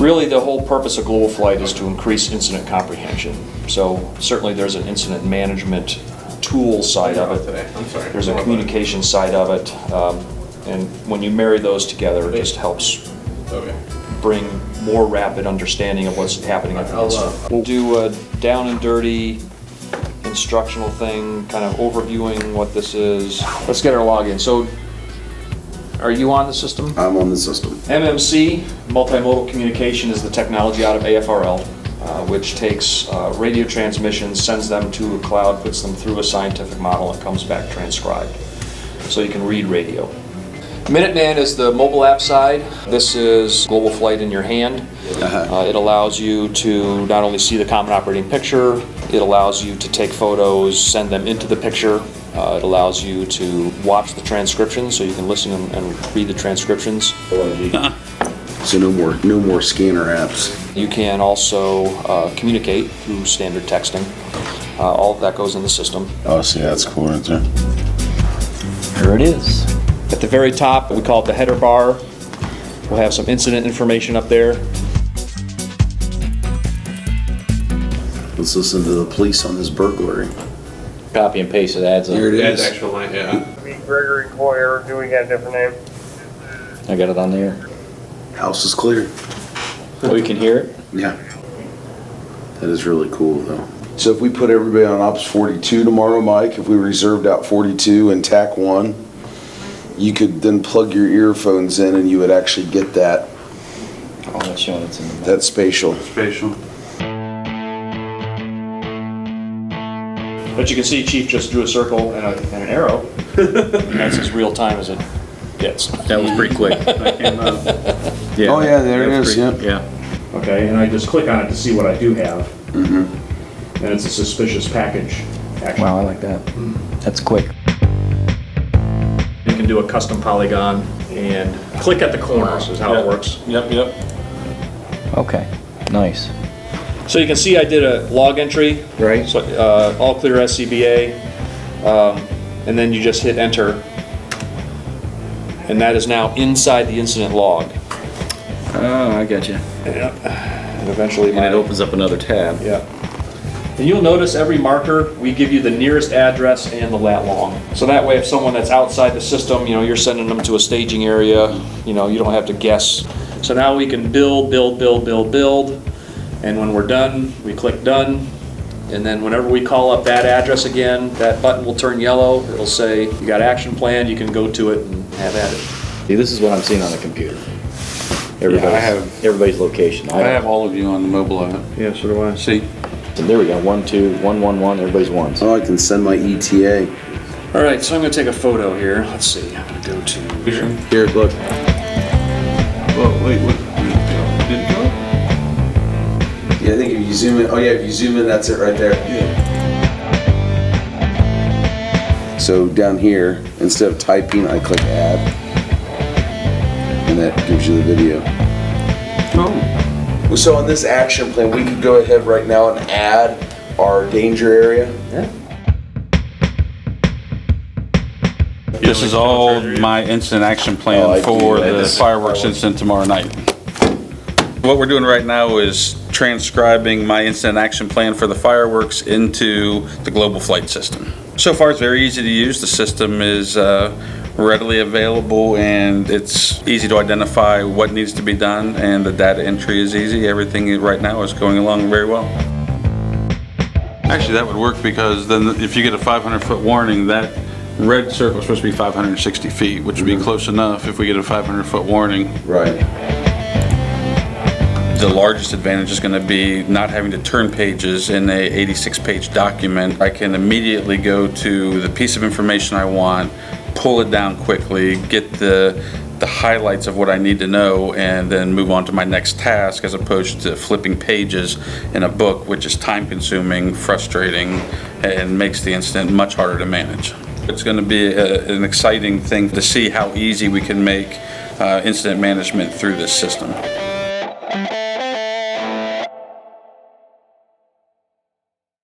Really, the whole purpose of GlobalFlyte is to increase incident comprehension. So certainly there's an incident management tool side of it. There's a communication side of it. And when you marry those together, it just helps bring more rapid understanding of what's happening at the incident. We'll do a down and dirty instructional thing, kind of overviewing what this is. Let's get our login. So, are you on the system? I'm on the system. MMC, multimodal communication, is the technology out of AFRL, which takes radio transmissions, sends them to a cloud, puts them through a scientific model, and comes back transcribed. So you can read radio. Minuteman is the mobile app side. This is GlobalFlyte in your hand. It allows you to not only see the common operating picture, it allows you to take photos, send them into the picture. It allows you to watch the transcriptions, so you can listen and read the transcriptions. So no more scanner apps. You can also communicate through standard texting. All of that goes in the system. Oh, see, that's cool right there. Here it is. At the very top, we call it the header bar. We'll have some incident information up there. Let's listen to the police on this burglary. Copy and paste it, adds up. Here it is. That's actual line, yeah. Gregory Coyer, do we got a different name? I got it on there. House is clear. Oh, you can hear it? Yeah. That is really cool, though. So if we put everybody on Ops 42 tomorrow, Mike, if we reserved out 42 and TAC 1, you could then plug your earphones in and you would actually get that. Oh, that's showing it's in the back. That spatial. Spatial. But you can see Chief just drew a circle and an arrow. That's as real time as it gets. That was pretty quick. That came up. Yeah. Oh, yeah, there it That was is, pretty- yeah. Yeah. Okay, and I just click on it to see what I do have. Mm-hmm. And it's a suspicious package action. Wow, I like that. That's quick. You can do a custom polygon and click at the corners is how it works. Yep. Okay, nice. So you can see I did a log entry. Right. So all clear SCBA, and then you just hit enter, and that is now inside the incident log. Oh, I got you. And eventually And it opens up another tab. Yeah. And you'll notice every marker, we give you the nearest address and the lat long. So that way if someone that's outside the system, you're sending them to a staging area, you don't have to guess. So now we can build. And when we're done, we click done. And then whenever we call up that address again, that button will turn yellow. It'll say, you got action planned, you can go to it and have at it. See, this is what I'm seeing on the computer. Everybody's location. I have all of you on the mobile app. Yeah, so do I. See? So there we go. 1, 2, 1, 1, 1. Everybody's ones. Oh, I can send my ETA. All right, so I'm gonna take a photo here. Let's see, I'm gonna go to here. Here, look. Whoa, wait, what? Did it go? Yeah, I think if you zoom in, if you zoom in, that's it right there. Yeah. So down here, instead of typing, I click add. And that gives you the video. Oh. So on this action plan, we could go ahead right now and add our danger area. Yeah. This is all my incident action plan I for do. the fireworks incident tomorrow night. What we're doing right now is transcribing my incident action plan for the fireworks into the GlobalFlyte system. So far, it's very easy to use. The system is readily available and it's easy to identify what needs to be done, and the data entry is easy. Everything right now is going along very well. Actually, that would work because then if you get a 500-foot warning, that red circle is supposed to be 560 feet, which would be close enough if we get a 500-foot warning. Right. The largest advantage is going to be not having to turn pages in a 86-page document. I can immediately go to the piece of information I want, pull it down quickly, get the highlights of what I need to know, and then move on to my next task, as opposed to flipping pages in a book, which is time-consuming, frustrating, and makes the incident much harder to manage. It's going to be an exciting thing to see how easy we can make incident management through this system.